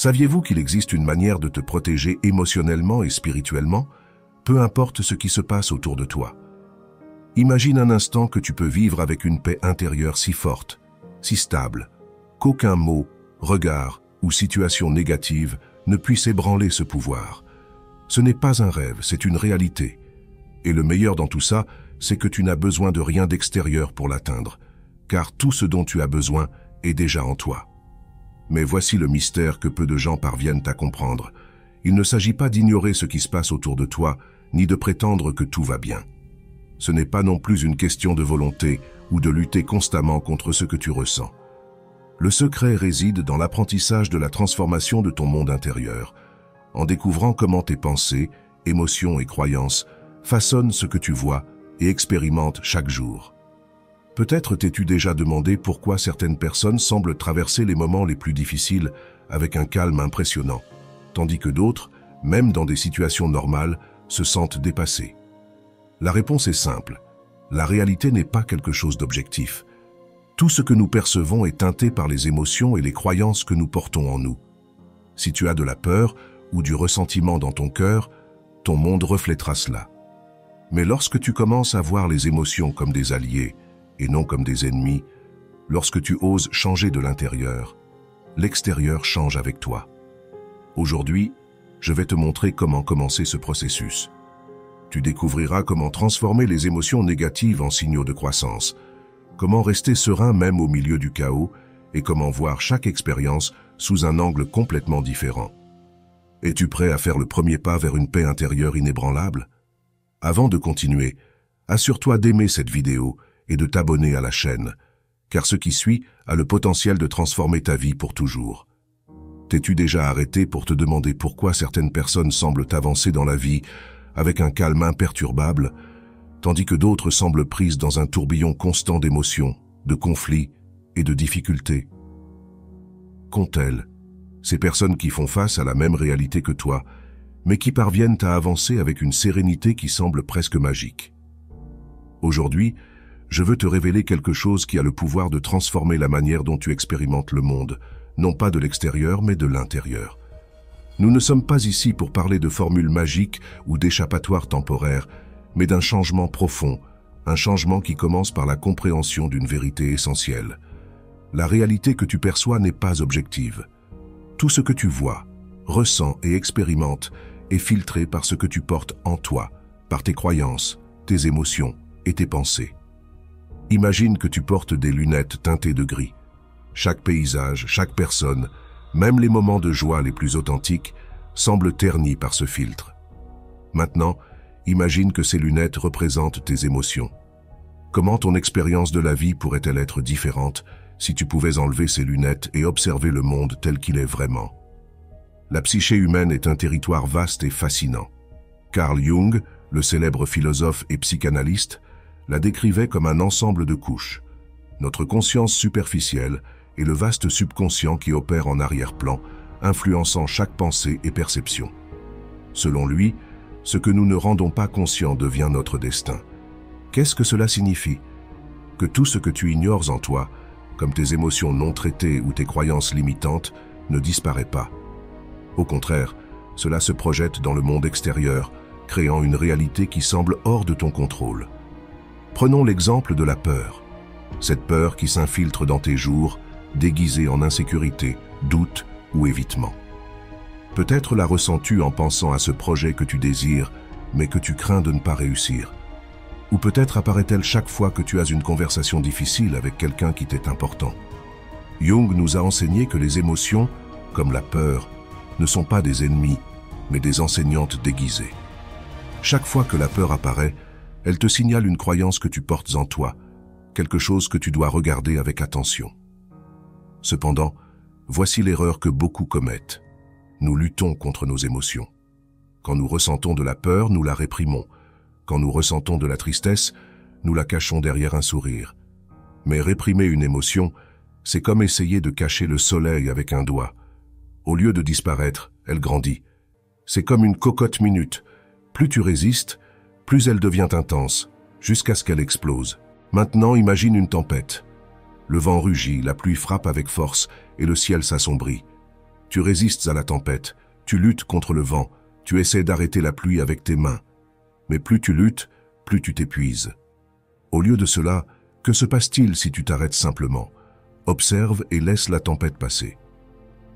Saviez-vous qu'il existe une manière de te protéger émotionnellement et spirituellement, peu importe ce qui se passe autour de toi? Imagine un instant que tu peux vivre avec une paix intérieure si forte, si stable, qu'aucun mot, regard ou situation négative ne puisse ébranler ce pouvoir. Ce n'est pas un rêve, c'est une réalité. Et le meilleur dans tout ça, c'est que tu n'as besoin de rien d'extérieur pour l'atteindre, car tout ce dont tu as besoin est déjà en toi. Mais voici le mystère que peu de gens parviennent à comprendre. Il ne s'agit pas d'ignorer ce qui se passe autour de toi, ni de prétendre que tout va bien. Ce n'est pas non plus une question de volonté ou de lutter constamment contre ce que tu ressens. Le secret réside dans l'apprentissage de la transformation de ton monde intérieur, en découvrant comment tes pensées, émotions et croyances façonnent ce que tu vois et expérimentent chaque jour. Peut-être t'es-tu déjà demandé pourquoi certaines personnes semblent traverser les moments les plus difficiles avec un calme impressionnant, tandis que d'autres, même dans des situations normales, se sentent dépassées. La réponse est simple. La réalité n'est pas quelque chose d'objectif. Tout ce que nous percevons est teinté par les émotions et les croyances que nous portons en nous. Si tu as de la peur ou du ressentiment dans ton cœur, ton monde reflètera cela. Mais lorsque tu commences à voir les émotions comme des alliés et non comme des ennemis, lorsque tu oses changer de l'intérieur, l'extérieur change avec toi. Aujourd'hui, je vais te montrer comment commencer ce processus. Tu découvriras comment transformer les émotions négatives en signaux de croissance, comment rester serein même au milieu du chaos et comment voir chaque expérience sous un angle complètement différent. Es-tu prêt à faire le premier pas vers une paix intérieure inébranlable? Avant de continuer, assure-toi d'aimer cette vidéo et de t'abonner à la chaîne, car ce qui suit a le potentiel de transformer ta vie pour toujours. T'es-tu déjà arrêté pour te demander pourquoi certaines personnes semblent avancer dans la vie avec un calme imperturbable, tandis que d'autres semblent prises dans un tourbillon constant d'émotions, de conflits et de difficultés? Qu'ont-elles, ces personnes qui font face à la même réalité que toi, mais qui parviennent à avancer avec une sérénité qui semble presque magique? Aujourd'hui, je veux te révéler quelque chose qui a le pouvoir de transformer la manière dont tu expérimentes le monde, non pas de l'extérieur, mais de l'intérieur. Nous ne sommes pas ici pour parler de formules magiques ou d'échappatoires temporaires, mais d'un changement profond, un changement qui commence par la compréhension d'une vérité essentielle. La réalité que tu perçois n'est pas objective. Tout ce que tu vois, ressens et expérimentes est filtré par ce que tu portes en toi, par tes croyances, tes émotions et tes pensées. Imagine que tu portes des lunettes teintées de gris. Chaque paysage, chaque personne, même les moments de joie les plus authentiques, semblent ternis par ce filtre. Maintenant, imagine que ces lunettes représentent tes émotions. Comment ton expérience de la vie pourrait-elle être différente si tu pouvais enlever ces lunettes et observer le monde tel qu'il est vraiment? La psyché humaine est un territoire vaste et fascinant. Carl Jung, le célèbre philosophe et psychanalyste, la décrivait comme un ensemble de couches. Notre conscience superficielle et le vaste subconscient qui opère en arrière-plan, influençant chaque pensée et perception. Selon lui, ce que nous ne rendons pas conscient devient notre destin. Qu'est-ce que cela signifie? Que tout ce que tu ignores en toi, comme tes émotions non traitées ou tes croyances limitantes, ne disparaît pas. Au contraire, cela se projette dans le monde extérieur, créant une réalité qui semble hors de ton contrôle. Prenons l'exemple de la peur. Cette peur qui s'infiltre dans tes jours, déguisée en insécurité, doute ou évitement. Peut-être la ressens-tu en pensant à ce projet que tu désires, mais que tu crains de ne pas réussir. Ou peut-être apparaît-elle chaque fois que tu as une conversation difficile avec quelqu'un qui t'est important. Jung nous a enseigné que les émotions, comme la peur, ne sont pas des ennemis, mais des enseignantes déguisées. Chaque fois que la peur apparaît, elle te signale une croyance que tu portes en toi, quelque chose que tu dois regarder avec attention. Cependant, voici l'erreur que beaucoup commettent. Nous luttons contre nos émotions. Quand nous ressentons de la peur, nous la réprimons. Quand nous ressentons de la tristesse, nous la cachons derrière un sourire. Mais réprimer une émotion, c'est comme essayer de cacher le soleil avec un doigt. Au lieu de disparaître, elle grandit. C'est comme une cocotte minute. Plus tu résistes, plus elle devient intense, jusqu'à ce qu'elle explose. Maintenant, imagine une tempête. Le vent rugit, la pluie frappe avec force et le ciel s'assombrit. Tu résistes à la tempête, tu luttes contre le vent, tu essaies d'arrêter la pluie avec tes mains. Mais plus tu luttes, plus tu t'épuises. Au lieu de cela, que se passe-t-il si tu t'arrêtes simplement? Observe et laisse la tempête passer.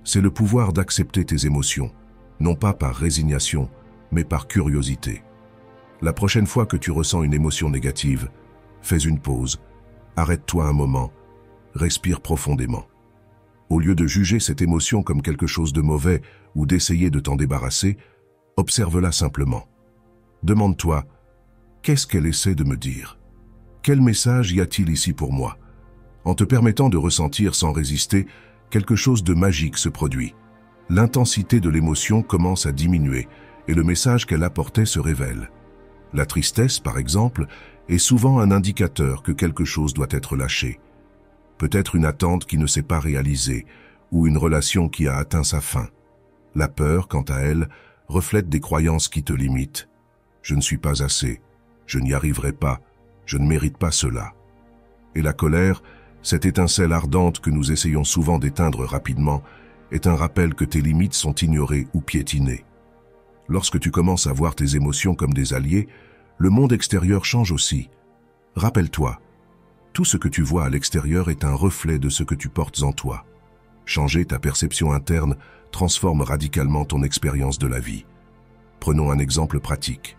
C'est le pouvoir d'accepter tes émotions, non pas par résignation, mais par curiosité. La prochaine fois que tu ressens une émotion négative, fais une pause, arrête-toi un moment, respire profondément. Au lieu de juger cette émotion comme quelque chose de mauvais ou d'essayer de t'en débarrasser, observe-la simplement. Demande-toi, qu'est-ce qu'elle essaie de me dire? Quel message y a-t-il ici pour moi? En te permettant de ressentir sans résister, quelque chose de magique se produit. L'intensité de l'émotion commence à diminuer et le message qu'elle apportait se révèle. La tristesse, par exemple, est souvent un indicateur que quelque chose doit être lâché. Peut-être une attente qui ne s'est pas réalisée ou une relation qui a atteint sa fin. La peur, quant à elle, reflète des croyances qui te limitent. Je ne suis pas assez, je n'y arriverai pas, je ne mérite pas cela. Et la colère, cette étincelle ardente que nous essayons souvent d'éteindre rapidement, est un rappel que tes limites sont ignorées ou piétinées. Lorsque tu commences à voir tes émotions comme des alliés, le monde extérieur change aussi. Rappelle-toi, tout ce que tu vois à l'extérieur est un reflet de ce que tu portes en toi. Changer ta perception interne transforme radicalement ton expérience de la vie. Prenons un exemple pratique.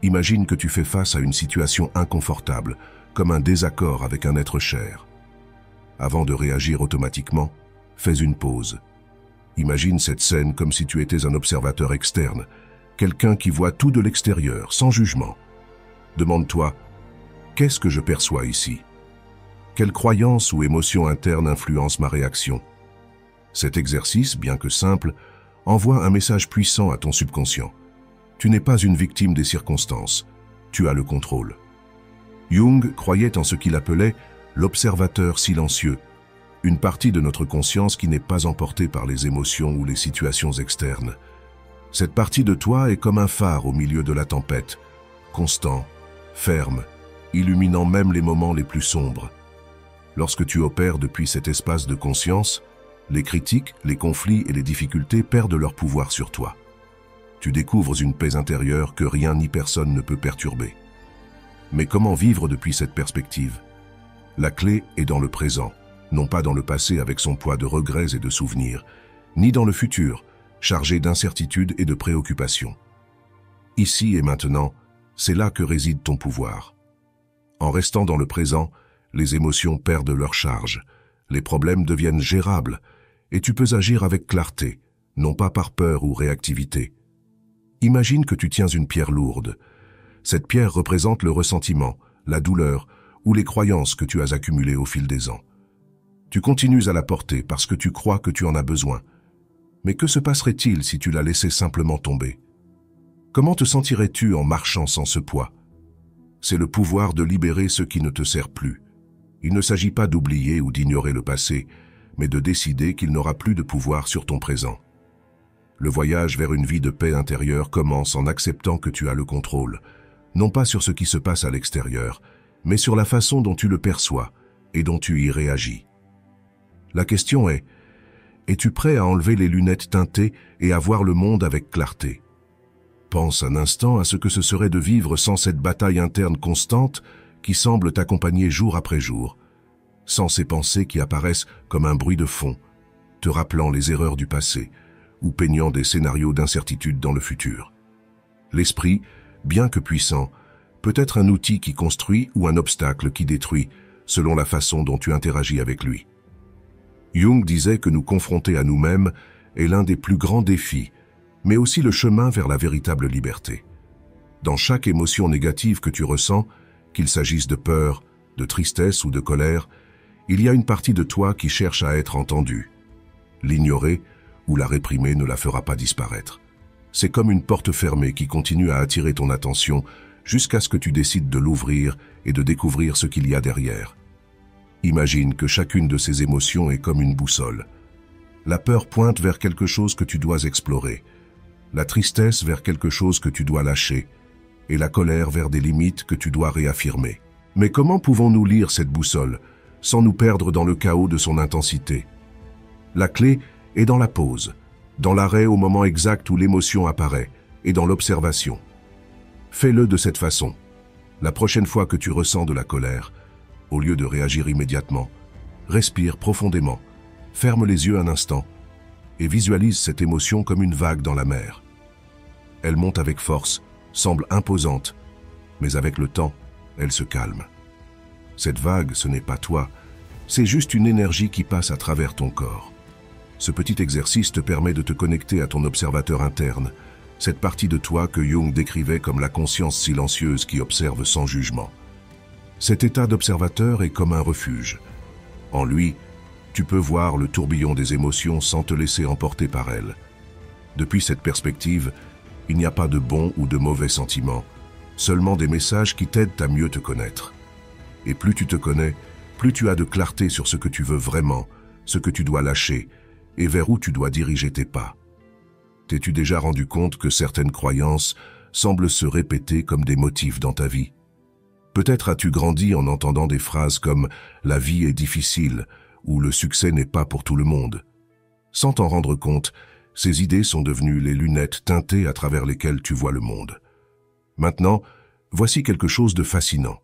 Imagine que tu fais face à une situation inconfortable, comme un désaccord avec un être cher. Avant de réagir automatiquement, fais une pause. Imagine cette scène comme si tu étais un observateur externe, quelqu'un qui voit tout de l'extérieur, sans jugement. Demande-toi, qu'est-ce que je perçois ici? Quelle croyance ou émotion interne influence ma réaction? Cet exercice, bien que simple, envoie un message puissant à ton subconscient. Tu n'es pas une victime des circonstances, tu as le contrôle. Jung croyait en ce qu'il appelait l'observateur silencieux, une partie de notre conscience qui n'est pas emportée par les émotions ou les situations externes. Cette partie de toi est comme un phare au milieu de la tempête, constant, ferme, illuminant même les moments les plus sombres. Lorsque tu opères depuis cet espace de conscience, les critiques, les conflits et les difficultés perdent leur pouvoir sur toi. Tu découvres une paix intérieure que rien ni personne ne peut perturber. Mais comment vivre depuis cette perspective? La clé est dans le présent, non pas dans le passé avec son poids de regrets et de souvenirs, ni dans le futur, chargé d'incertitudes et de préoccupations. Ici et maintenant, c'est là que réside ton pouvoir. En restant dans le présent, les émotions perdent leur charge, les problèmes deviennent gérables, et tu peux agir avec clarté, non pas par peur ou réactivité. Imagine que tu tiens une pierre lourde. Cette pierre représente le ressentiment, la douleur ou les croyances que tu as accumulées au fil des ans. Tu continues à la porter parce que tu crois que tu en as besoin. Mais que se passerait-il si tu la laissais simplement tomber? Comment te sentirais-tu en marchant sans ce poids? C'est le pouvoir de libérer ce qui ne te sert plus. Il ne s'agit pas d'oublier ou d'ignorer le passé, mais de décider qu'il n'aura plus de pouvoir sur ton présent. Le voyage vers une vie de paix intérieure commence en acceptant que tu as le contrôle, non pas sur ce qui se passe à l'extérieur, mais sur la façon dont tu le perçois et dont tu y réagis. La question est, es-tu prêt à enlever les lunettes teintées et à voir le monde avec clarté? Pense un instant à ce que ce serait de vivre sans cette bataille interne constante qui semble t'accompagner jour après jour, sans ces pensées qui apparaissent comme un bruit de fond, te rappelant les erreurs du passé ou peignant des scénarios d'incertitude dans le futur. L'esprit, bien que puissant, peut être un outil qui construit ou un obstacle qui détruit, selon la façon dont tu interagis avec lui. Jung disait que nous confronter à nous-mêmes est l'un des plus grands défis, mais aussi le chemin vers la véritable liberté. Dans chaque émotion négative que tu ressens, qu'il s'agisse de peur, de tristesse ou de colère, il y a une partie de toi qui cherche à être entendue. L'ignorer ou la réprimer ne la fera pas disparaître. C'est comme une porte fermée qui continue à attirer ton attention jusqu'à ce que tu décides de l'ouvrir et de découvrir ce qu'il y a derrière. Imagine que chacune de ces émotions est comme une boussole. La peur pointe vers quelque chose que tu dois explorer, la tristesse vers quelque chose que tu dois lâcher, et la colère vers des limites que tu dois réaffirmer. Mais comment pouvons-nous lire cette boussole sans nous perdre dans le chaos de son intensité? La clé est dans la pause, dans l'arrêt au moment exact où l'émotion apparaît, et dans l'observation. Fais-le de cette façon. La prochaine fois que tu ressens de la colère, au lieu de réagir immédiatement, respire profondément, ferme les yeux un instant, et visualise cette émotion comme une vague dans la mer. Elle monte avec force, semble imposante, mais avec le temps, elle se calme. Cette vague, ce n'est pas toi, c'est juste une énergie qui passe à travers ton corps. Ce petit exercice te permet de te connecter à ton observateur interne, cette partie de toi que Jung décrivait comme la conscience silencieuse qui observe sans jugement. Cet état d'observateur est comme un refuge. En lui, tu peux voir le tourbillon des émotions sans te laisser emporter par elles. Depuis cette perspective, il n'y a pas de bons ou de mauvais sentiments, seulement des messages qui t'aident à mieux te connaître. Et plus tu te connais, plus tu as de clarté sur ce que tu veux vraiment, ce que tu dois lâcher, et vers où tu dois diriger tes pas. T'es-tu déjà rendu compte que certaines croyances semblent se répéter comme des motifs dans ta vie? Peut-être as-tu grandi en entendant des phrases comme « la vie est difficile » ou « le succès n'est pas pour tout le monde ». Sans t'en rendre compte, ces idées sont devenues les lunettes teintées à travers lesquelles tu vois le monde. Maintenant, voici quelque chose de fascinant.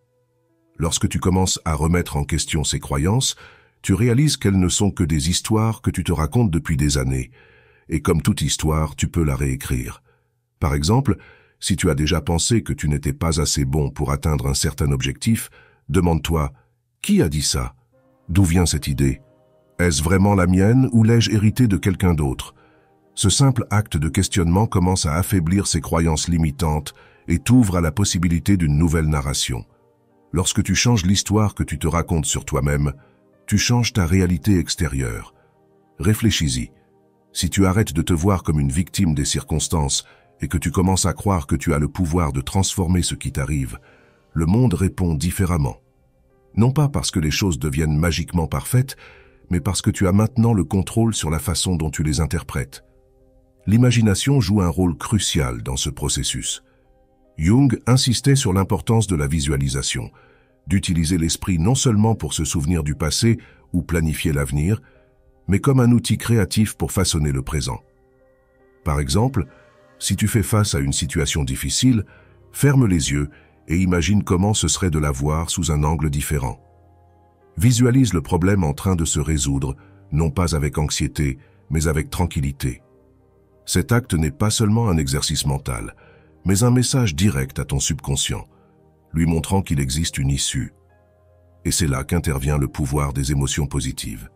Lorsque tu commences à remettre en question ces croyances, tu réalises qu'elles ne sont que des histoires que tu te racontes depuis des années. Et comme toute histoire, tu peux la réécrire. Par exemple, si tu as déjà pensé que tu n'étais pas assez bon pour atteindre un certain objectif, demande-toi « Qui a dit ça? D'où vient cette idée? Est-ce vraiment la mienne ou l'ai-je hérité de quelqu'un d'autre ?» Ce simple acte de questionnement commence à affaiblir ces croyances limitantes et t'ouvre à la possibilité d'une nouvelle narration. Lorsque tu changes l'histoire que tu te racontes sur toi-même, tu changes ta réalité extérieure. Réfléchis-y. Si tu arrêtes de te voir comme une victime des circonstances et que tu commences à croire que tu as le pouvoir de transformer ce qui t'arrive, le monde répond différemment. Non pas parce que les choses deviennent magiquement parfaites, mais parce que tu as maintenant le contrôle sur la façon dont tu les interprètes. L'imagination joue un rôle crucial dans ce processus. Jung insistait sur l'importance de la visualisation, d'utiliser l'esprit non seulement pour se souvenir du passé ou planifier l'avenir, mais comme un outil créatif pour façonner le présent. Par exemple, si tu fais face à une situation difficile, ferme les yeux et imagine comment ce serait de la voir sous un angle différent. Visualise le problème en train de se résoudre, non pas avec anxiété, mais avec tranquillité. Cet acte n'est pas seulement un exercice mental, mais un message direct à ton subconscient, lui montrant qu'il existe une issue. Et c'est là qu'intervient le pouvoir des émotions positives.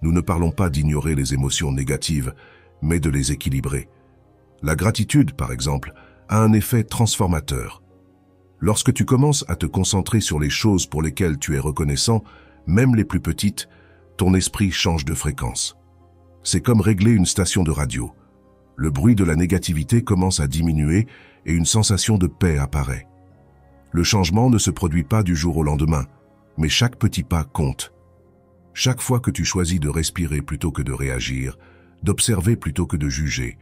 Nous ne parlons pas d'ignorer les émotions négatives, mais de les équilibrer. La gratitude, par exemple, a un effet transformateur. Lorsque tu commences à te concentrer sur les choses pour lesquelles tu es reconnaissant, même les plus petites, ton esprit change de fréquence. C'est comme régler une station de radio. Le bruit de la négativité commence à diminuer et une sensation de paix apparaît. Le changement ne se produit pas du jour au lendemain, mais chaque petit pas compte. Chaque fois que tu choisis de respirer plutôt que de réagir, d'observer plutôt que de juger,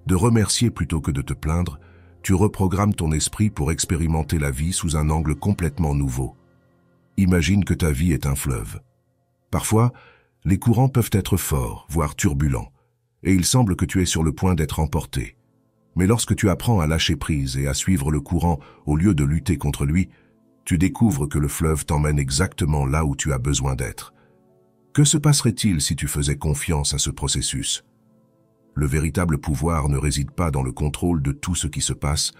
de remercier plutôt que de te plaindre, tu reprogrammes ton esprit pour expérimenter la vie sous un angle complètement nouveau. Imagine que ta vie est un fleuve. Parfois, les courants peuvent être forts, voire turbulents, et il semble que tu es sur le point d'être emporté. Mais lorsque tu apprends à lâcher prise et à suivre le courant au lieu de lutter contre lui, tu découvres que le fleuve t'emmène exactement là où tu as besoin d'être. Que se passerait-il si tu faisais confiance à ce processus? Le véritable pouvoir ne réside pas dans le contrôle de tout ce qui se passe,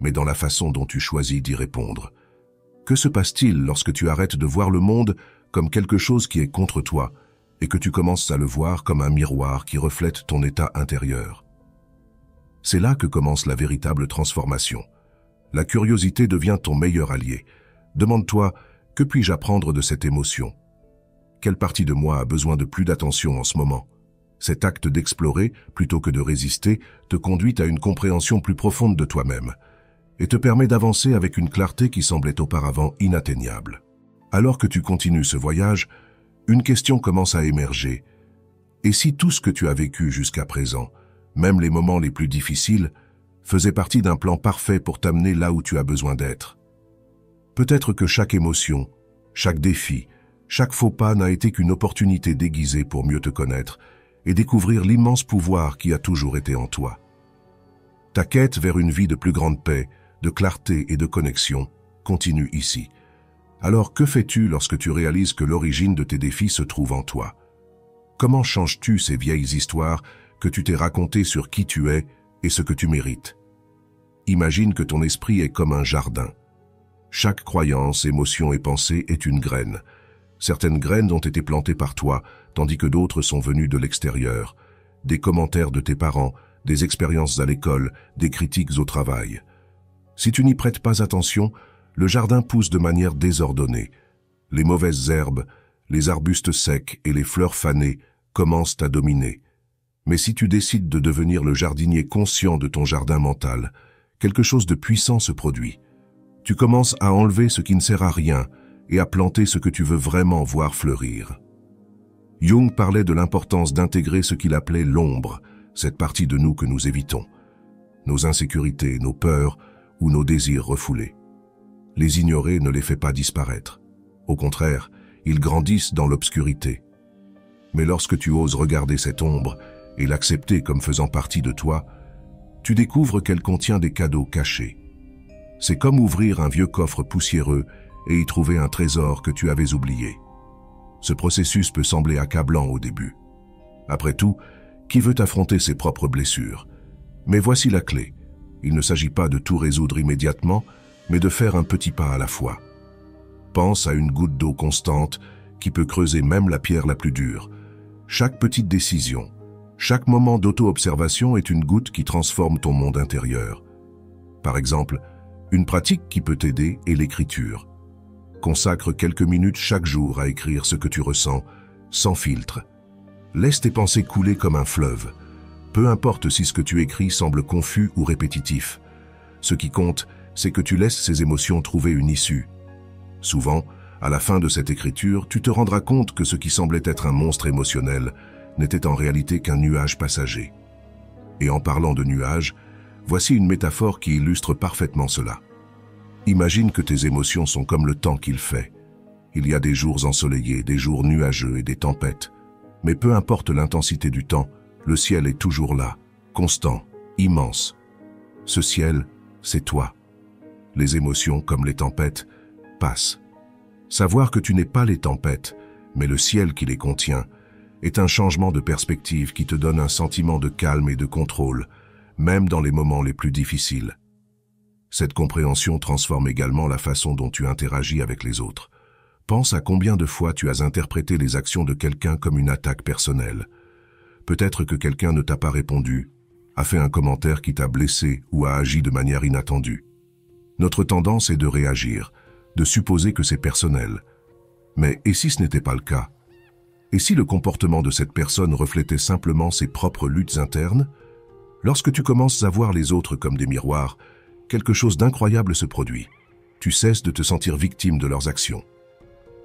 mais dans la façon dont tu choisis d'y répondre. Que se passe-t-il lorsque tu arrêtes de voir le monde comme quelque chose qui est contre toi et que tu commences à le voir comme un miroir qui reflète ton état intérieur? C'est là que commence la véritable transformation. La curiosité devient ton meilleur allié. Demande-toi, que puis-je apprendre de cette émotion? Quelle partie de moi a besoin de plus d'attention en ce moment? Cet acte d'explorer, plutôt que de résister, te conduit à une compréhension plus profonde de toi-même et te permet d'avancer avec une clarté qui semblait auparavant inatteignable. Alors que tu continues ce voyage, une question commence à émerger. Et si tout ce que tu as vécu jusqu'à présent, même les moments les plus difficiles, faisait partie d'un plan parfait pour t'amener là où tu as besoin d'être? Peut-être que chaque émotion, chaque défi, chaque faux pas n'a été qu'une opportunité déguisée pour mieux te connaître et découvrir l'immense pouvoir qui a toujours été en toi. Ta quête vers une vie de plus grande paix, de clarté et de connexion continue ici. Alors que fais-tu lorsque tu réalises que l'origine de tes défis se trouve en toi? Comment changes-tu ces vieilles histoires que tu t'es racontées sur qui tu es et ce que tu mérites? Imagine que ton esprit est comme un jardin. Chaque croyance, émotion et pensée est une graine. Certaines graines ont été plantées par toi, tandis que d'autres sont venues de l'extérieur. Des commentaires de tes parents, des expériences à l'école, des critiques au travail. Si tu n'y prêtes pas attention, le jardin pousse de manière désordonnée. Les mauvaises herbes, les arbustes secs et les fleurs fanées commencent à dominer. Mais si tu décides de devenir le jardinier conscient de ton jardin mental, quelque chose de puissant se produit. Tu commences à enlever ce qui ne sert à rien et à planter ce que tu veux vraiment voir fleurir. Jung parlait de l'importance d'intégrer ce qu'il appelait l'ombre, cette partie de nous que nous évitons. Nos insécurités, nos peurs ou nos désirs refoulés. Les ignorer ne les fait pas disparaître. Au contraire, ils grandissent dans l'obscurité. Mais lorsque tu oses regarder cette ombre et l'accepter comme faisant partie de toi, tu découvres qu'elle contient des cadeaux cachés. C'est comme ouvrir un vieux coffre poussiéreux et y trouver un trésor que tu avais oublié. Ce processus peut sembler accablant au début. Après tout, qui veut affronter ses propres blessures? Mais voici la clé. Il ne s'agit pas de tout résoudre immédiatement, mais de faire un petit pas à la fois. Pense à une goutte d'eau constante qui peut creuser même la pierre la plus dure. Chaque petite décision, chaque moment d'auto-observation est une goutte qui transforme ton monde intérieur. Par exemple, une pratique qui peut t'aider est l'écriture. Consacre quelques minutes chaque jour à écrire ce que tu ressens, sans filtre. Laisse tes pensées couler comme un fleuve. Peu importe si ce que tu écris semble confus ou répétitif. Ce qui compte, c'est que tu laisses ces émotions trouver une issue. Souvent, à la fin de cette écriture, tu te rendras compte que ce qui semblait être un monstre émotionnel n'était en réalité qu'un nuage passager. Et en parlant de nuages, voici une métaphore qui illustre parfaitement cela. Imagine que tes émotions sont comme le temps qu'il fait. Il y a des jours ensoleillés, des jours nuageux et des tempêtes. Mais peu importe l'intensité du temps, le ciel est toujours là, constant, immense. Ce ciel, c'est toi. Les émotions, comme les tempêtes, passent. Savoir que tu n'es pas les tempêtes, mais le ciel qui les contient, est un changement de perspective qui te donne un sentiment de calme et de contrôle, même dans les moments les plus difficiles. Cette compréhension transforme également la façon dont tu interagis avec les autres. Pense à combien de fois tu as interprété les actions de quelqu'un comme une attaque personnelle. Peut-être que quelqu'un ne t'a pas répondu, a fait un commentaire qui t'a blessé ou a agi de manière inattendue. Notre tendance est de réagir, de supposer que c'est personnel. Mais et si ce n'était pas le cas? Et si le comportement de cette personne reflétait simplement ses propres luttes internes? Lorsque tu commences à voir les autres comme des miroirs, quelque chose d'incroyable se produit. Tu cesses de te sentir victime de leurs actions.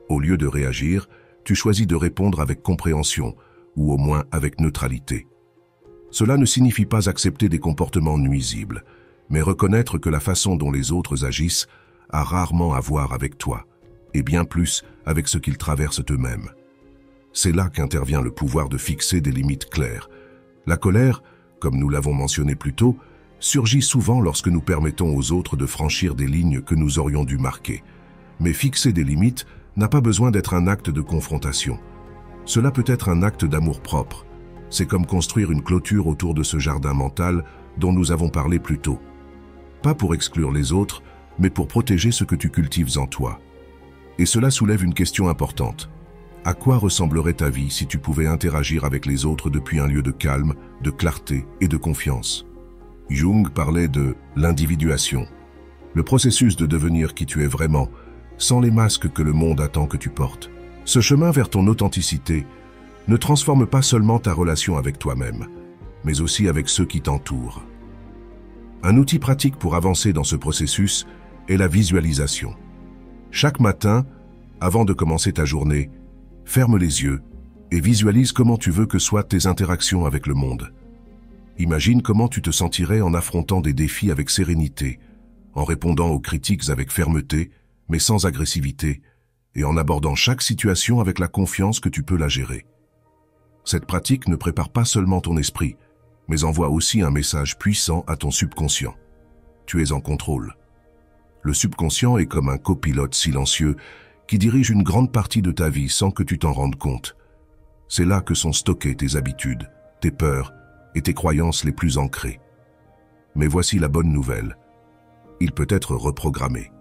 Au lieu de réagir, tu choisis de répondre avec compréhension, ou au moins avec neutralité. Cela ne signifie pas accepter des comportements nuisibles, mais reconnaître que la façon dont les autres agissent a rarement à voir avec toi, et bien plus avec ce qu'ils traversent eux-mêmes. C'est là qu'intervient le pouvoir de fixer des limites claires. La colère, comme nous l'avons mentionné plus tôt, surgit souvent lorsque nous permettons aux autres de franchir des lignes que nous aurions dû marquer. Mais fixer des limites n'a pas besoin d'être un acte de confrontation. Cela peut être un acte d'amour-propre. C'est comme construire une clôture autour de ce jardin mental dont nous avons parlé plus tôt. Pas pour exclure les autres, mais pour protéger ce que tu cultives en toi. Et cela soulève une question importante. À quoi ressemblerait ta vie si tu pouvais interagir avec les autres depuis un lieu de calme, de clarté et de confiance? Jung parlait de l'individuation, le processus de devenir qui tu es vraiment, sans les masques que le monde attend que tu portes. Ce chemin vers ton authenticité ne transforme pas seulement ta relation avec toi-même, mais aussi avec ceux qui t'entourent. Un outil pratique pour avancer dans ce processus est la visualisation. Chaque matin, avant de commencer ta journée, ferme les yeux et visualise comment tu veux que soient tes interactions avec le monde. Imagine comment tu te sentirais en affrontant des défis avec sérénité, en répondant aux critiques avec fermeté, mais sans agressivité, et en abordant chaque situation avec la confiance que tu peux la gérer. Cette pratique ne prépare pas seulement ton esprit, mais envoie aussi un message puissant à ton subconscient. Tu es en contrôle. Le subconscient est comme un copilote silencieux qui dirige une grande partie de ta vie sans que tu t'en rendes compte. C'est là que sont stockées tes habitudes, tes peurs et tes croyances les plus ancrées. Mais voici la bonne nouvelle. Il peut être reprogrammé.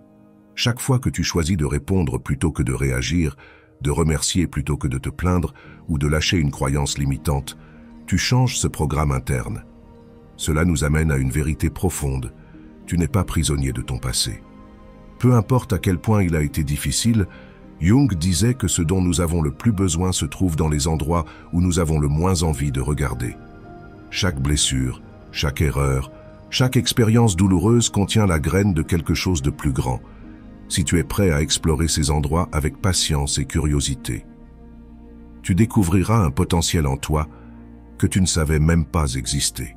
Chaque fois que tu choisis de répondre plutôt que de réagir, de remercier plutôt que de te plaindre ou de lâcher une croyance limitante, tu changes ce programme interne. Cela nous amène à une vérité profonde. Tu n'es pas prisonnier de ton passé. Peu importe à quel point il a été difficile, Jung disait que ce dont nous avons le plus besoin se trouve dans les endroits où nous avons le moins envie de regarder. Chaque blessure, chaque erreur, chaque expérience douloureuse contient la graine de quelque chose de plus grand, si tu es prêt à explorer ces endroits avec patience et curiosité. Tu découvriras un potentiel en toi que tu ne savais même pas exister.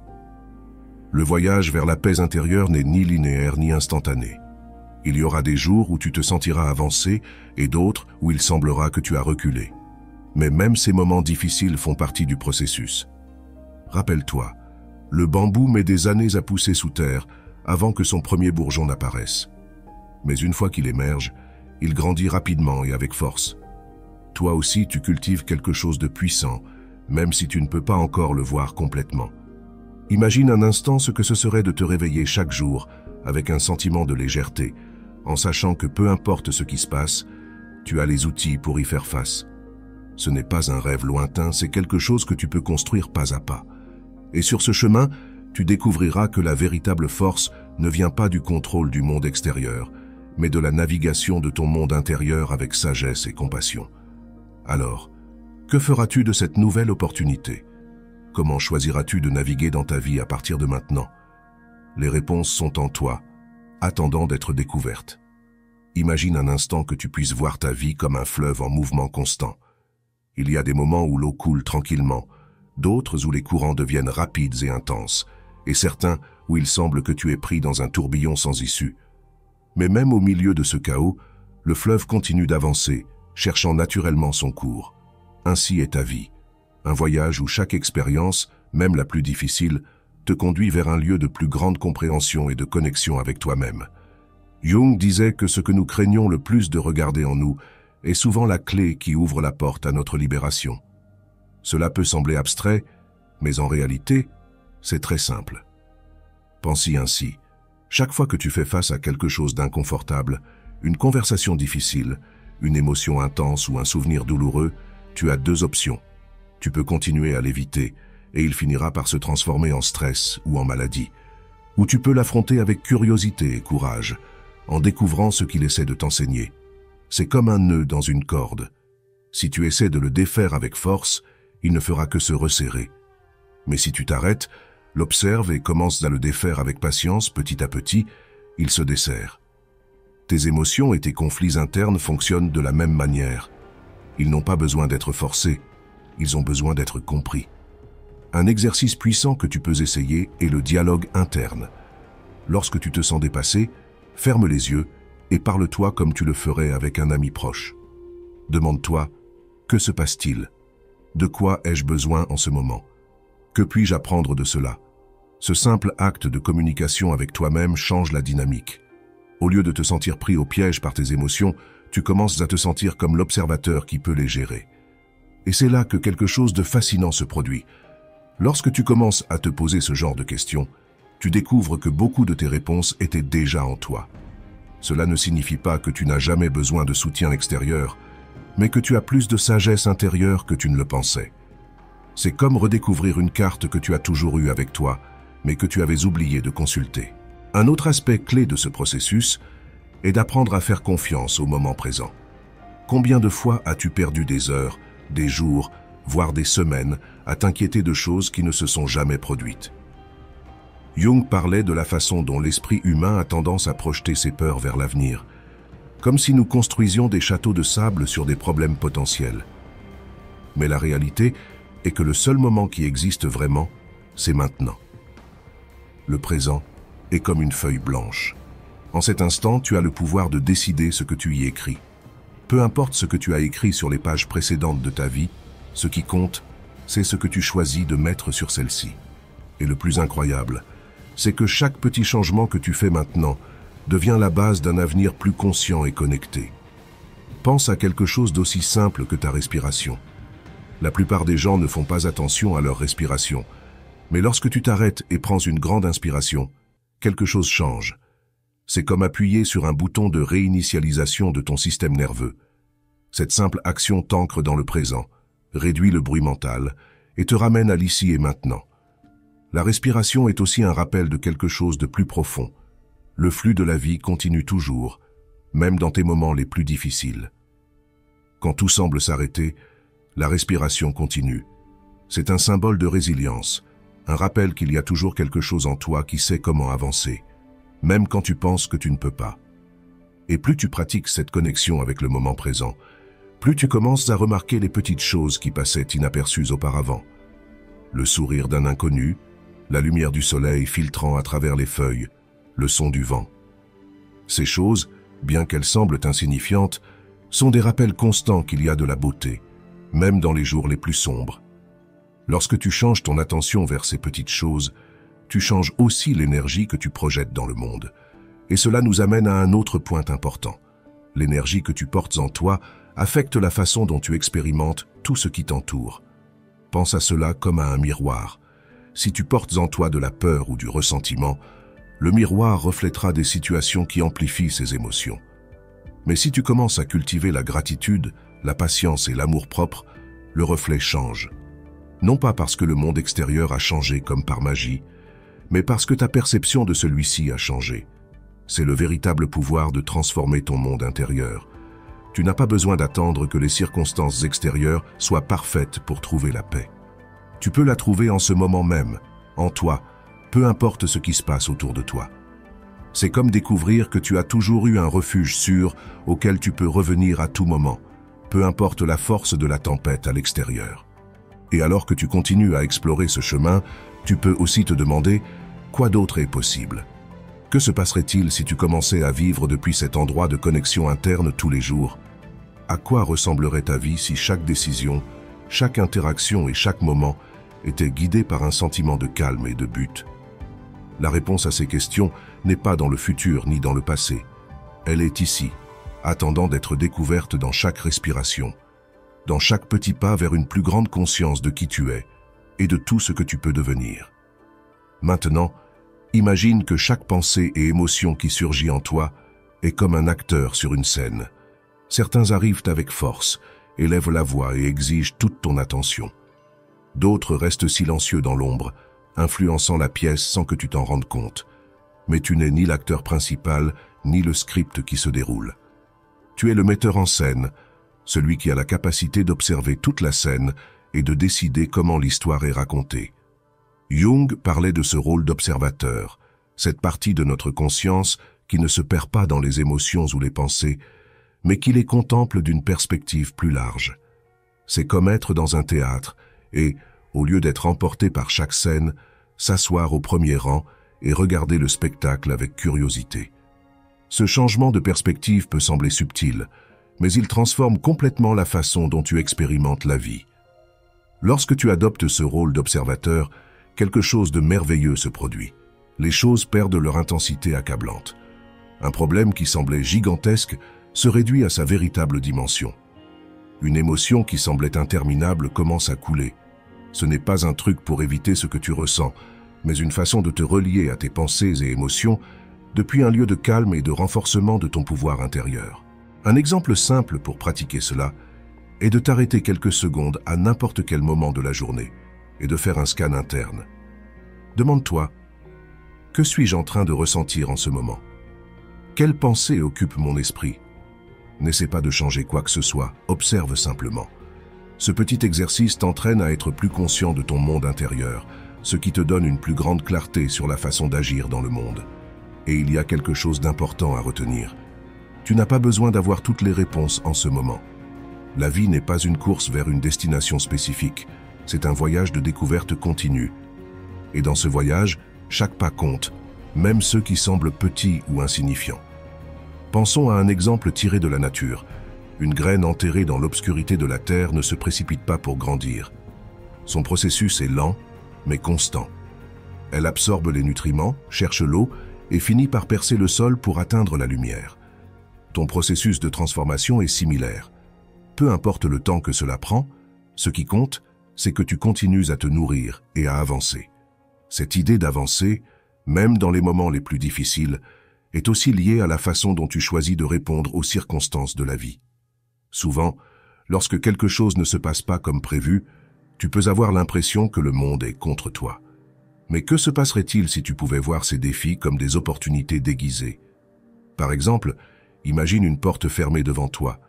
Le voyage vers la paix intérieure n'est ni linéaire ni instantané. Il y aura des jours où tu te sentiras avancer et d'autres où il semblera que tu as reculé. Mais même ces moments difficiles font partie du processus. Rappelle-toi, le bambou met des années à pousser sous terre avant que son premier bourgeon n'apparaisse. Mais une fois qu'il émerge, il grandit rapidement et avec force. Toi aussi, tu cultives quelque chose de puissant, même si tu ne peux pas encore le voir complètement. Imagine un instant ce que ce serait de te réveiller chaque jour avec un sentiment de légèreté, en sachant que peu importe ce qui se passe, tu as les outils pour y faire face. Ce n'est pas un rêve lointain, c'est quelque chose que tu peux construire pas à pas. Et sur ce chemin, tu découvriras que la véritable force ne vient pas du contrôle du monde extérieur, mais de la navigation de ton monde intérieur avec sagesse et compassion. Alors, que feras-tu de cette nouvelle opportunité? Comment choisiras-tu de naviguer dans ta vie à partir de maintenant? Les réponses sont en toi, attendant d'être découvertes. Imagine un instant que tu puisses voir ta vie comme un fleuve en mouvement constant. Il y a des moments où l'eau coule tranquillement, d'autres où les courants deviennent rapides et intenses, et certains où il semble que tu es pris dans un tourbillon sans issue. Mais même au milieu de ce chaos, le fleuve continue d'avancer, cherchant naturellement son cours. Ainsi est ta vie, un voyage où chaque expérience, même la plus difficile, te conduit vers un lieu de plus grande compréhension et de connexion avec toi-même. Jung disait que ce que nous craignons le plus de regarder en nous est souvent la clé qui ouvre la porte à notre libération. Cela peut sembler abstrait, mais en réalité, c'est très simple. Pense-y ainsi. Chaque fois que tu fais face à quelque chose d'inconfortable, une conversation difficile, une émotion intense ou un souvenir douloureux, tu as deux options. Tu peux continuer à l'éviter, et il finira par se transformer en stress ou en maladie. Ou tu peux l'affronter avec curiosité et courage, en découvrant ce qu'il essaie de t'enseigner. C'est comme un nœud dans une corde. Si tu essaies de le défaire avec force, il ne fera que se resserrer. Mais si tu t'arrêtes, l'observes et commences à le défaire avec patience petit à petit, il se desserre. Tes émotions et tes conflits internes fonctionnent de la même manière. Ils n'ont pas besoin d'être forcés, ils ont besoin d'être compris. Un exercice puissant que tu peux essayer est le dialogue interne. Lorsque tu te sens dépassé, ferme les yeux et parle-toi comme tu le ferais avec un ami proche. Demande-toi, que se passe-t-il? De quoi ai-je besoin en ce moment? Que puis-je apprendre de cela? Ce simple acte de communication avec toi-même change la dynamique. Au lieu de te sentir pris au piège par tes émotions, tu commences à te sentir comme l'observateur qui peut les gérer. Et c'est là que quelque chose de fascinant se produit. Lorsque tu commences à te poser ce genre de questions, tu découvres que beaucoup de tes réponses étaient déjà en toi. Cela ne signifie pas que tu n'as jamais besoin de soutien extérieur, mais que tu as plus de sagesse intérieure que tu ne le pensais. C'est comme redécouvrir une carte que tu as toujours eue avec toi, mais que tu avais oublié de consulter. Un autre aspect clé de ce processus est d'apprendre à faire confiance au moment présent. Combien de fois as-tu perdu des heures, des jours, voire des semaines, à t'inquiéter de choses qui ne se sont jamais produites? Jung parlait de la façon dont l'esprit humain a tendance à projeter ses peurs vers l'avenir, comme si nous construisions des châteaux de sable sur des problèmes potentiels. Mais la réalité est que le seul moment qui existe vraiment, c'est maintenant. Le présent est comme une feuille blanche. En cet instant, tu as le pouvoir de décider ce que tu y écris. Peu importe ce que tu as écrit sur les pages précédentes de ta vie, ce qui compte, c'est ce que tu choisis de mettre sur celle-ci. Et le plus incroyable, c'est que chaque petit changement que tu fais maintenant devient la base d'un avenir plus conscient et connecté. Pense à quelque chose d'aussi simple que ta respiration. La plupart des gens ne font pas attention à leur respiration, mais lorsque tu t'arrêtes et prends une grande inspiration, quelque chose change. C'est comme appuyer sur un bouton de réinitialisation de ton système nerveux. Cette simple action t'ancre dans le présent, réduit le bruit mental et te ramène à l'ici et maintenant. La respiration est aussi un rappel de quelque chose de plus profond. Le flux de la vie continue toujours, même dans tes moments les plus difficiles. Quand tout semble s'arrêter, la respiration continue. C'est un symbole de résilience, un rappel qu'il y a toujours quelque chose en toi qui sait comment avancer, même quand tu penses que tu ne peux pas. Et plus tu pratiques cette connexion avec le moment présent, plus tu commences à remarquer les petites choses qui passaient inaperçues auparavant. Le sourire d'un inconnu, la lumière du soleil filtrant à travers les feuilles, le son du vent. Ces choses, bien qu'elles semblent insignifiantes, sont des rappels constants qu'il y a de la beauté, même dans les jours les plus sombres. Lorsque tu changes ton attention vers ces petites choses, tu changes aussi l'énergie que tu projettes dans le monde. Et cela nous amène à un autre point important. L'énergie que tu portes en toi affecte la façon dont tu expérimentes tout ce qui t'entoure. Pense à cela comme à un miroir. Si tu portes en toi de la peur ou du ressentiment, le miroir reflètera des situations qui amplifient ces émotions. Mais si tu commences à cultiver la gratitude, la patience et l'amour-propre, le reflet change. Non pas parce que le monde extérieur a changé comme par magie, mais parce que ta perception de celui-ci a changé. C'est le véritable pouvoir de transformer ton monde intérieur. Tu n'as pas besoin d'attendre que les circonstances extérieures soient parfaites pour trouver la paix. Tu peux la trouver en ce moment même, en toi, peu importe ce qui se passe autour de toi. C'est comme découvrir que tu as toujours eu un refuge sûr auquel tu peux revenir à tout moment, peu importe la force de la tempête à l'extérieur. Et alors que tu continues à explorer ce chemin, tu peux aussi te demander quoi d'autre est possible. Que se passerait-il si tu commençais à vivre depuis cet endroit de connexion interne tous les jours? À quoi ressemblerait ta vie si chaque décision, chaque interaction et chaque moment était guidé par un sentiment de calme et de but? La réponse à ces questions n'est pas dans le futur ni dans le passé. Elle est ici, attendant d'être découverte dans chaque respiration, dans chaque petit pas vers une plus grande conscience de qui tu es et de tout ce que tu peux devenir. Maintenant, imagine que chaque pensée et émotion qui surgit en toi est comme un acteur sur une scène. Certains arrivent avec force, élèvent la voix et exigent toute ton attention. D'autres restent silencieux dans l'ombre, influençant la pièce sans que tu t'en rendes compte. Mais tu n'es ni l'acteur principal, ni le script qui se déroule. Tu es le metteur en scène, celui qui a la capacité d'observer toute la scène et de décider comment l'histoire est racontée. Jung parlait de ce rôle d'observateur, cette partie de notre conscience qui ne se perd pas dans les émotions ou les pensées, mais qui les contemple d'une perspective plus large. C'est comme être dans un théâtre et, au lieu d'être emporté par chaque scène, s'asseoir au premier rang et regarder le spectacle avec curiosité. Ce changement de perspective peut sembler subtil, mais il transforme complètement la façon dont tu expérimentes la vie. Lorsque tu adoptes ce rôle d'observateur, quelque chose de merveilleux se produit. Les choses perdent leur intensité accablante. Un problème qui semblait gigantesque se réduit à sa véritable dimension. Une émotion qui semblait interminable commence à couler. Ce n'est pas un truc pour éviter ce que tu ressens, mais une façon de te relier à tes pensées et émotions depuis un lieu de calme et de renforcement de ton pouvoir intérieur. Un exemple simple pour pratiquer cela est de t'arrêter quelques secondes à n'importe quel moment de la journée et de faire un scan interne. Demande-toi, que suis-je en train de ressentir en ce moment? Quelle pensée occupe mon esprit? N'essaie pas de changer quoi que ce soit, observe simplement. Ce petit exercice t'entraîne à être plus conscient de ton monde intérieur, ce qui te donne une plus grande clarté sur la façon d'agir dans le monde. Et il y a quelque chose d'important à retenir. Tu n'as pas besoin d'avoir toutes les réponses en ce moment. La vie n'est pas une course vers une destination spécifique, c'est un voyage de découverte continue. Et dans ce voyage, chaque pas compte, même ceux qui semblent petits ou insignifiants. Pensons à un exemple tiré de la nature. Une graine enterrée dans l'obscurité de la terre ne se précipite pas pour grandir. Son processus est lent, mais constant. Elle absorbe les nutriments, cherche l'eau et finit par percer le sol pour atteindre la lumière. Ton processus de transformation est similaire. Peu importe le temps que cela prend, ce qui compte, c'est que tu continues à te nourrir et à avancer. Cette idée d'avancer, même dans les moments les plus difficiles, est aussi liée à la façon dont tu choisis de répondre aux circonstances de la vie. Souvent, lorsque quelque chose ne se passe pas comme prévu, tu peux avoir l'impression que le monde est contre toi. Mais que se passerait-il si tu pouvais voir ces défis comme des opportunités déguisées? Par exemple, imagine une porte fermée devant toi.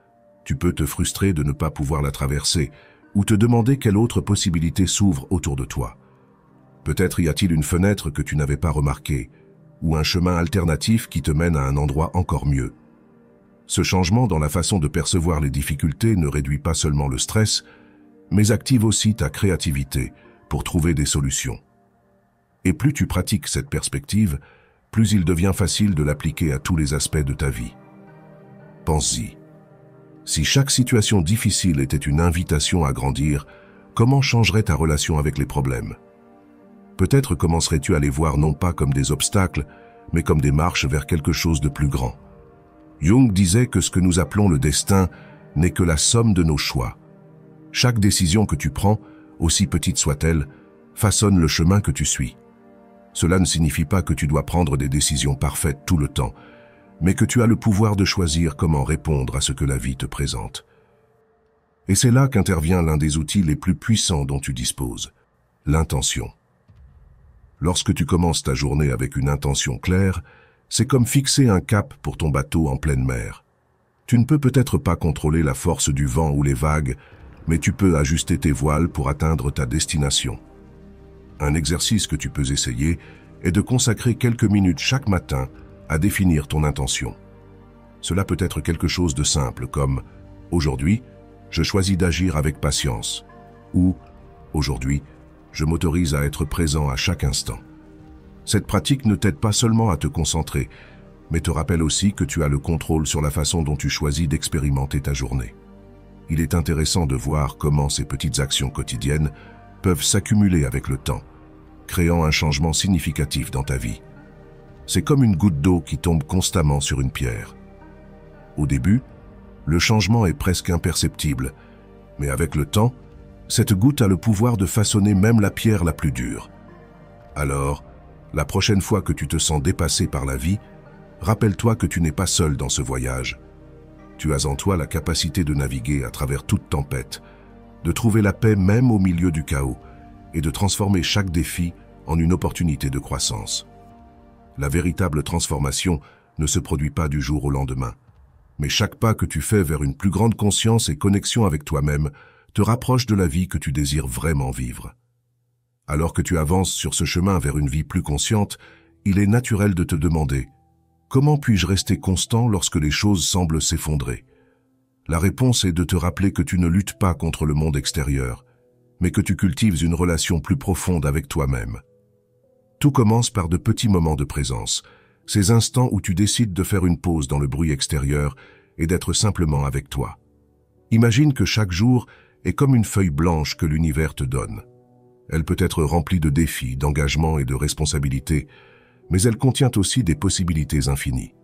Tu peux te frustrer de ne pas pouvoir la traverser ou te demander quelle autre possibilité s'ouvre autour de toi. Peut-être y a-t-il une fenêtre que tu n'avais pas remarquée ou un chemin alternatif qui te mène à un endroit encore mieux. Ce changement dans la façon de percevoir les difficultés ne réduit pas seulement le stress, mais active aussi ta créativité pour trouver des solutions. Et plus tu pratiques cette perspective, plus il devient facile de l'appliquer à tous les aspects de ta vie. Pense-y. Si chaque situation difficile était une invitation à grandir, comment changerait ta relation avec les problèmes? Peut-être commencerais-tu à les voir non pas comme des obstacles, mais comme des marches vers quelque chose de plus grand. Jung disait que ce que nous appelons le destin n'est que la somme de nos choix. Chaque décision que tu prends, aussi petite soit-elle, façonne le chemin que tu suis. Cela ne signifie pas que tu dois prendre des décisions parfaites tout le temps, mais que tu as le pouvoir de choisir comment répondre à ce que la vie te présente. Et c'est là qu'intervient l'un des outils les plus puissants dont tu disposes, l'intention. Lorsque tu commences ta journée avec une intention claire, c'est comme fixer un cap pour ton bateau en pleine mer. Tu ne peux peut-être pas contrôler la force du vent ou les vagues, mais tu peux ajuster tes voiles pour atteindre ta destination. Un exercice que tu peux essayer est de consacrer quelques minutes chaque matin à définir ton intention. Cela peut être quelque chose de simple comme « Aujourd'hui, je choisis d'agir avec patience » ou « Aujourd'hui, je m'autorise à être présent à chaque instant ». Cette pratique ne t'aide pas seulement à te concentrer, mais te rappelle aussi que tu as le contrôle sur la façon dont tu choisis d'expérimenter ta journée. Il est intéressant de voir comment ces petites actions quotidiennes peuvent s'accumuler avec le temps, créant un changement significatif dans ta vie. C'est comme une goutte d'eau qui tombe constamment sur une pierre. Au début, le changement est presque imperceptible, mais avec le temps, cette goutte a le pouvoir de façonner même la pierre la plus dure. Alors, la prochaine fois que tu te sens dépassé par la vie, rappelle-toi que tu n'es pas seul dans ce voyage. Tu as en toi la capacité de naviguer à travers toute tempête, de trouver la paix même au milieu du chaos et de transformer chaque défi en une opportunité de croissance. La véritable transformation ne se produit pas du jour au lendemain, mais chaque pas que tu fais vers une plus grande conscience et connexion avec toi-même te rapproche de la vie que tu désires vraiment vivre. Alors que tu avances sur ce chemin vers une vie plus consciente, il est naturel de te demander « Comment puis-je rester constant lorsque les choses semblent s'effondrer ?» La réponse est de te rappeler que tu ne luttes pas contre le monde extérieur, mais que tu cultives une relation plus profonde avec toi-même. Tout commence par de petits moments de présence, ces instants où tu décides de faire une pause dans le bruit extérieur et d'être simplement avec toi. Imagine que chaque jour est comme une feuille blanche que l'univers te donne. Elle peut être remplie de défis, d'engagements et de responsabilités, mais elle contient aussi des possibilités infinies.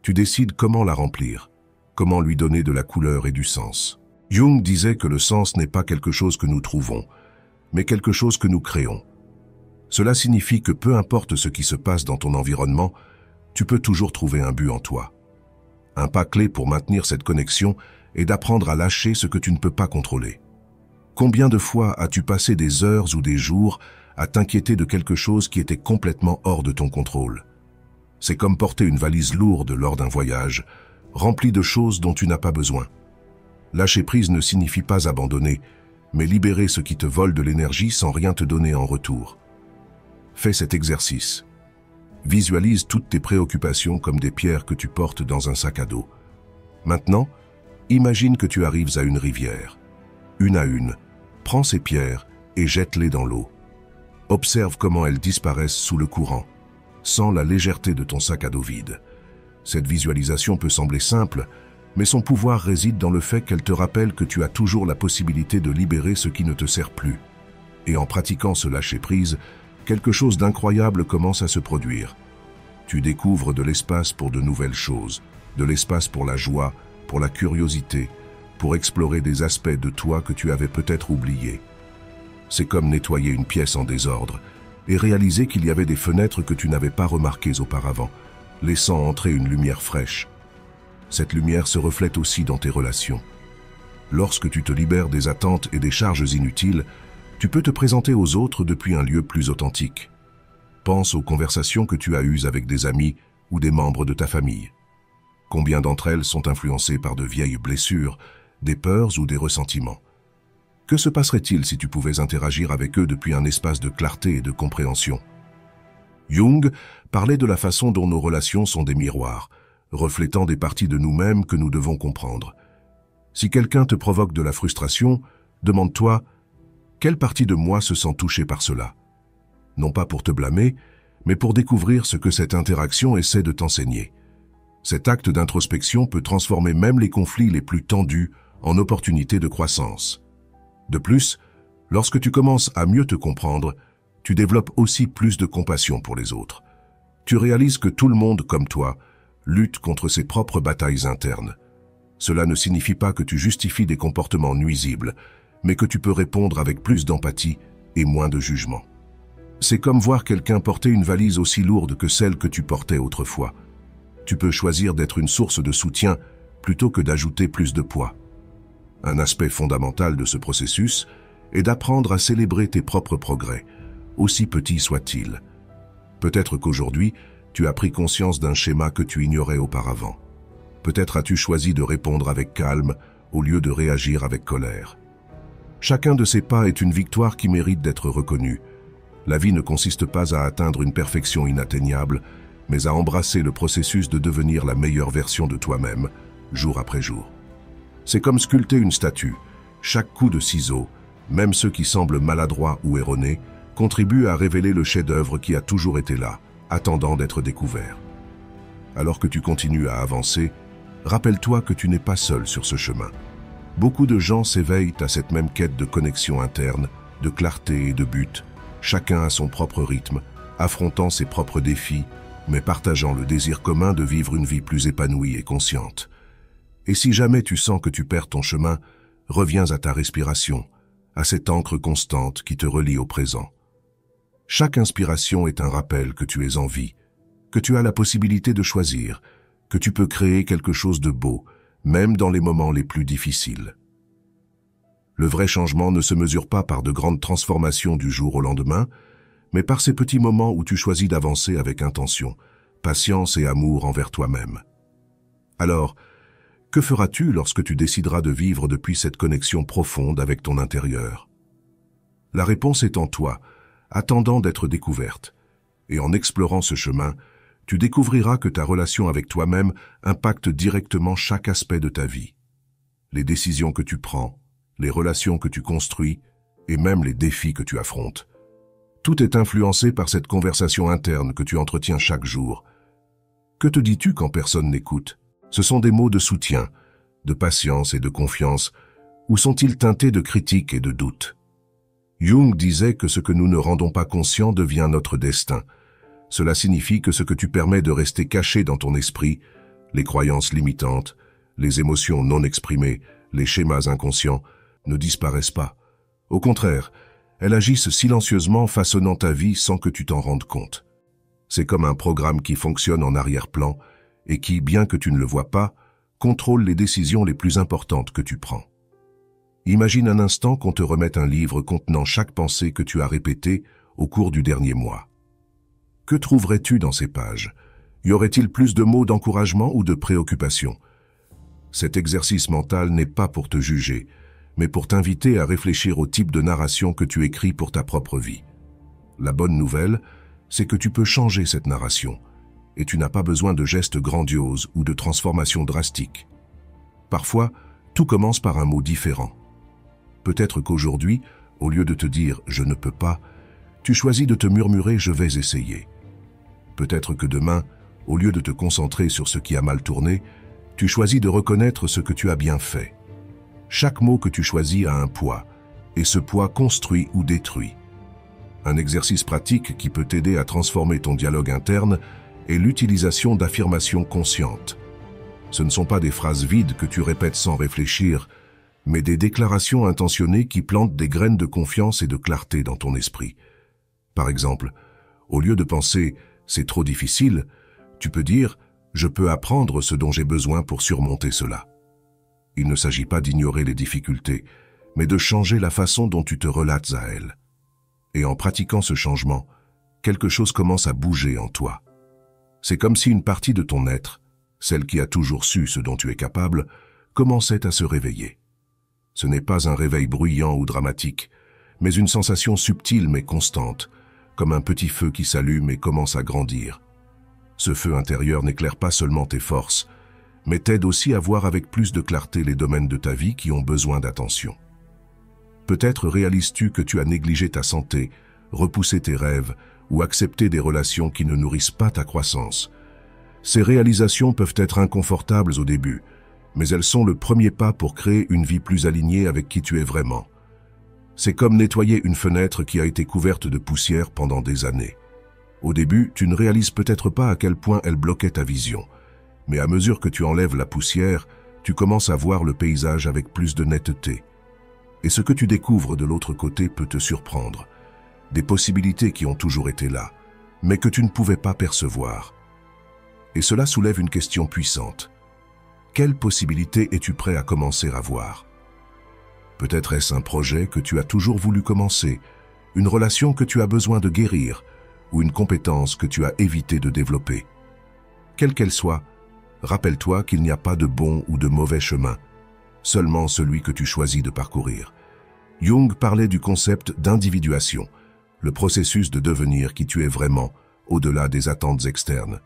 Tu décides comment la remplir, comment lui donner de la couleur et du sens. Jung disait que le sens n'est pas quelque chose que nous trouvons, mais quelque chose que nous créons. Cela signifie que peu importe ce qui se passe dans ton environnement, tu peux toujours trouver un but en toi. Un pas clé pour maintenir cette connexion est d'apprendre à lâcher ce que tu ne peux pas contrôler. Combien de fois as-tu passé des heures ou des jours à t'inquiéter de quelque chose qui était complètement hors de ton contrôle? C'est comme porter une valise lourde lors d'un voyage, remplie de choses dont tu n'as pas besoin. Lâcher prise ne signifie pas abandonner, mais libérer ce qui te vole de l'énergie sans rien te donner en retour. Fais cet exercice. Visualise toutes tes préoccupations comme des pierres que tu portes dans un sac à dos. Maintenant, imagine que tu arrives à une rivière. Une à une, prends ces pierres et jette-les dans l'eau. Observe comment elles disparaissent sous le courant. Sens la légèreté de ton sac à dos vide. Cette visualisation peut sembler simple, mais son pouvoir réside dans le fait qu'elle te rappelle que tu as toujours la possibilité de libérer ce qui ne te sert plus. Et en pratiquant ce lâcher-prise, quelque chose d'incroyable commence à se produire. Tu découvres de l'espace pour de nouvelles choses, de l'espace pour la joie, pour la curiosité, pour explorer des aspects de toi que tu avais peut-être oubliés. C'est comme nettoyer une pièce en désordre et réaliser qu'il y avait des fenêtres que tu n'avais pas remarquées auparavant, laissant entrer une lumière fraîche. Cette lumière se reflète aussi dans tes relations. Lorsque tu te libères des attentes et des charges inutiles, tu peux te présenter aux autres depuis un lieu plus authentique. Pense aux conversations que tu as eues avec des amis ou des membres de ta famille. Combien d'entre elles sont influencées par de vieilles blessures, des peurs ou des ressentiments? Que se passerait-il si tu pouvais interagir avec eux depuis un espace de clarté et de compréhension? Jung parlait de la façon dont nos relations sont des miroirs, reflétant des parties de nous-mêmes que nous devons comprendre. Si quelqu'un te provoque de la frustration, demande-toi « Quelle partie de moi se sent touchée par cela ?» Non pas pour te blâmer, mais pour découvrir ce que cette interaction essaie de t'enseigner. Cet acte d'introspection peut transformer même les conflits les plus tendus en opportunités de croissance. De plus, lorsque tu commences à mieux te comprendre, tu développes aussi plus de compassion pour les autres. Tu réalises que tout le monde, comme toi, lutte contre ses propres batailles internes. Cela ne signifie pas que tu justifies des comportements nuisibles, mais que tu peux répondre avec plus d'empathie et moins de jugement. C'est comme voir quelqu'un porter une valise aussi lourde que celle que tu portais autrefois. Tu peux choisir d'être une source de soutien plutôt que d'ajouter plus de poids. Un aspect fondamental de ce processus est d'apprendre à célébrer tes propres progrès, aussi petits soient-ils. Peut-être qu'aujourd'hui, tu as pris conscience d'un schéma que tu ignorais auparavant. Peut-être as-tu choisi de répondre avec calme au lieu de réagir avec colère. Chacun de ces pas est une victoire qui mérite d'être reconnue. La vie ne consiste pas à atteindre une perfection inatteignable, mais à embrasser le processus de devenir la meilleure version de toi-même, jour après jour. C'est comme sculpter une statue. Chaque coup de ciseau, même ceux qui semblent maladroits ou erronés, contribue à révéler le chef-d'œuvre qui a toujours été là, attendant d'être découvert. Alors que tu continues à avancer, rappelle-toi que tu n'es pas seul sur ce chemin. Beaucoup de gens s'éveillent à cette même quête de connexion interne, de clarté et de but, chacun à son propre rythme, affrontant ses propres défis, mais partageant le désir commun de vivre une vie plus épanouie et consciente. Et si jamais tu sens que tu perds ton chemin, reviens à ta respiration, à cette ancre constante qui te relie au présent. Chaque inspiration est un rappel que tu es en vie, que tu as la possibilité de choisir, que tu peux créer quelque chose de beau, même dans les moments les plus difficiles. Le vrai changement ne se mesure pas par de grandes transformations du jour au lendemain, mais par ces petits moments où tu choisis d'avancer avec intention, patience et amour envers toi-même. Alors, que feras-tu lorsque tu décideras de vivre depuis cette connexion profonde avec ton intérieur? La réponse est en toi, attendant d'être découverte. Et en explorant ce chemin, tu découvriras que ta relation avec toi-même impacte directement chaque aspect de ta vie. Les décisions que tu prends, les relations que tu construis, et même les défis que tu affrontes. Tout est influencé par cette conversation interne que tu entretiens chaque jour. Que te dis-tu quand personne n'écoute? Ce sont des mots de soutien, de patience et de confiance, ou sont-ils teintés de critique et de doute? Jung disait que ce que nous ne rendons pas conscient devient notre destin. Cela signifie que ce que tu permets de rester caché dans ton esprit, les croyances limitantes, les émotions non exprimées, les schémas inconscients, ne disparaissent pas. Au contraire, elles agissent silencieusement façonnant ta vie sans que tu t'en rendes compte. C'est comme un programme qui fonctionne en arrière-plan et qui, bien que tu ne le vois pas, contrôle les décisions les plus importantes que tu prends. Imagine un instant qu'on te remette un livre contenant chaque pensée que tu as répétée au cours du dernier mois. Que trouverais-tu dans ces pages? Y aurait-il plus de mots d'encouragement ou de préoccupation? Cet exercice mental n'est pas pour te juger, mais pour t'inviter à réfléchir au type de narration que tu écris pour ta propre vie. La bonne nouvelle, c'est que tu peux changer cette narration, et tu n'as pas besoin de gestes grandioses ou de transformations drastiques. Parfois, tout commence par un mot différent. Peut-être qu'aujourd'hui, au lieu de te dire « je ne peux pas », tu choisis de te murmurer « je vais essayer ». Peut-être que demain, au lieu de te concentrer sur ce qui a mal tourné, tu choisis de reconnaître ce que tu as bien fait. Chaque mot que tu choisis a un poids, et ce poids construit ou détruit. Un exercice pratique qui peut t'aider à transformer ton dialogue interne est l'utilisation d'affirmations conscientes. Ce ne sont pas des phrases vides que tu répètes sans réfléchir, mais des déclarations intentionnées qui plantent des graines de confiance et de clarté dans ton esprit. Par exemple, au lieu de penser « c'est trop difficile », tu peux dire « je peux apprendre ce dont j'ai besoin pour surmonter cela ». Il ne s'agit pas d'ignorer les difficultés, mais de changer la façon dont tu te relates à elles. Et en pratiquant ce changement, quelque chose commence à bouger en toi. C'est comme si une partie de ton être, celle qui a toujours su ce dont tu es capable, commençait à se réveiller. Ce n'est pas un réveil bruyant ou dramatique, mais une sensation subtile mais constante, comme un petit feu qui s'allume et commence à grandir. Ce feu intérieur n'éclaire pas seulement tes forces, mais t'aide aussi à voir avec plus de clarté les domaines de ta vie qui ont besoin d'attention. Peut-être réalises-tu que tu as négligé ta santé, repoussé tes rêves ou accepté des relations qui ne nourrissent pas ta croissance. Ces réalisations peuvent être inconfortables au début, mais elles sont le premier pas pour créer une vie plus alignée avec qui tu es vraiment. C'est comme nettoyer une fenêtre qui a été couverte de poussière pendant des années. Au début, tu ne réalises peut-être pas à quel point elle bloquait ta vision, mais à mesure que tu enlèves la poussière, tu commences à voir le paysage avec plus de netteté. Et ce que tu découvres de l'autre côté peut te surprendre. Des possibilités qui ont toujours été là, mais que tu ne pouvais pas percevoir. Et cela soulève une question puissante. Quelles possibilités es-tu prêt à commencer à voir? Peut-être est-ce un projet que tu as toujours voulu commencer, une relation que tu as besoin de guérir, ou une compétence que tu as évité de développer. Quelle qu'elle soit, rappelle-toi qu'il n'y a pas de bon ou de mauvais chemin, seulement celui que tu choisis de parcourir. Jung parlait du concept d'individuation, le processus de devenir qui tu es vraiment, au-delà des attentes externes.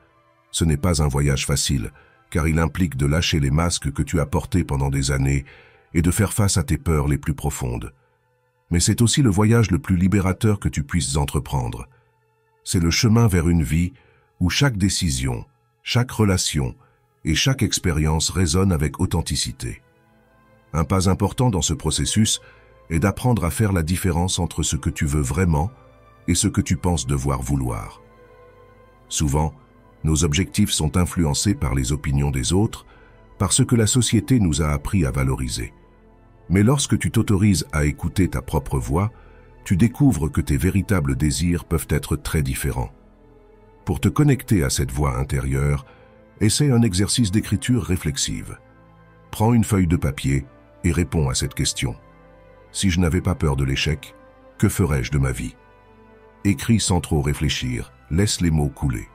Ce n'est pas un voyage facile, car il implique de lâcher les masques que tu as portés pendant des années et de faire face à tes peurs les plus profondes. Mais c'est aussi le voyage le plus libérateur que tu puisses entreprendre. C'est le chemin vers une vie où chaque décision, chaque relation et chaque expérience résonnent avec authenticité. Un pas important dans ce processus est d'apprendre à faire la différence entre ce que tu veux vraiment et ce que tu penses devoir vouloir. Souvent, nos objectifs sont influencés par les opinions des autres, par ce que la société nous a appris à valoriser. Mais lorsque tu t'autorises à écouter ta propre voix, tu découvres que tes véritables désirs peuvent être très différents. Pour te connecter à cette voix intérieure, essaie un exercice d'écriture réflexive. Prends une feuille de papier et réponds à cette question. Si je n'avais pas peur de l'échec, que ferais-je de ma vie? Écris sans trop réfléchir, laisse les mots couler.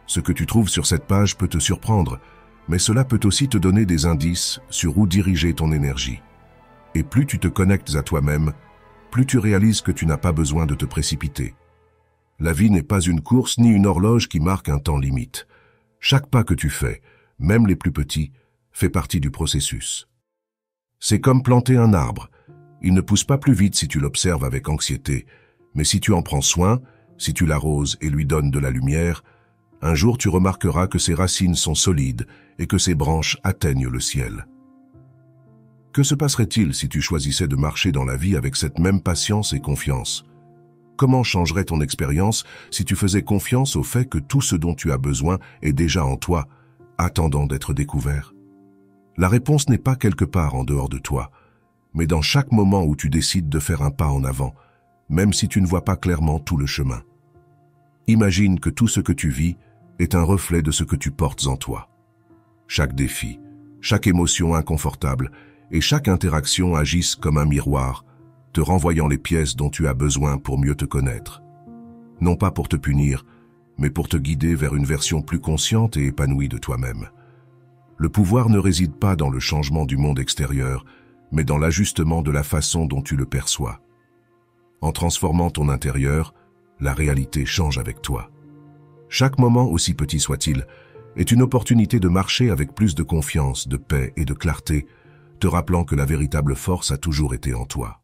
Ce que tu trouves sur cette page peut te surprendre, mais cela peut aussi te donner des indices sur où diriger ton énergie. Et plus tu te connectes à toi-même, plus tu réalises que tu n'as pas besoin de te précipiter. La vie n'est pas une course ni une horloge qui marque un temps limite. Chaque pas que tu fais, même les plus petits, fait partie du processus. C'est comme planter un arbre. Il ne pousse pas plus vite si tu l'observes avec anxiété, mais si tu en prends soin, si tu l'arroses et lui donnes de la lumière, un jour tu remarqueras que ses racines sont solides et que ses branches atteignent le ciel. Que se passerait-il si tu choisissais de marcher dans la vie avec cette même patience et confiance? Comment changerait ton expérience si tu faisais confiance au fait que tout ce dont tu as besoin est déjà en toi, attendant d'être découvert? La réponse n'est pas quelque part en dehors de toi, mais dans chaque moment où tu décides de faire un pas en avant, même si tu ne vois pas clairement tout le chemin. Imagine que tout ce que tu vis est un reflet de ce que tu portes en toi. Chaque défi, chaque émotion inconfortable et chaque interaction agissent comme un miroir, te renvoyant les pièces dont tu as besoin pour mieux te connaître. Non pas pour te punir, mais pour te guider vers une version plus consciente et épanouie de toi-même. Le pouvoir ne réside pas dans le changement du monde extérieur, mais dans l'ajustement de la façon dont tu le perçois. En transformant ton intérieur, la réalité change avec toi. Chaque moment, aussi petit soit-il, est une opportunité de marcher avec plus de confiance, de paix et de clarté, te rappelant que la véritable force a toujours été en toi.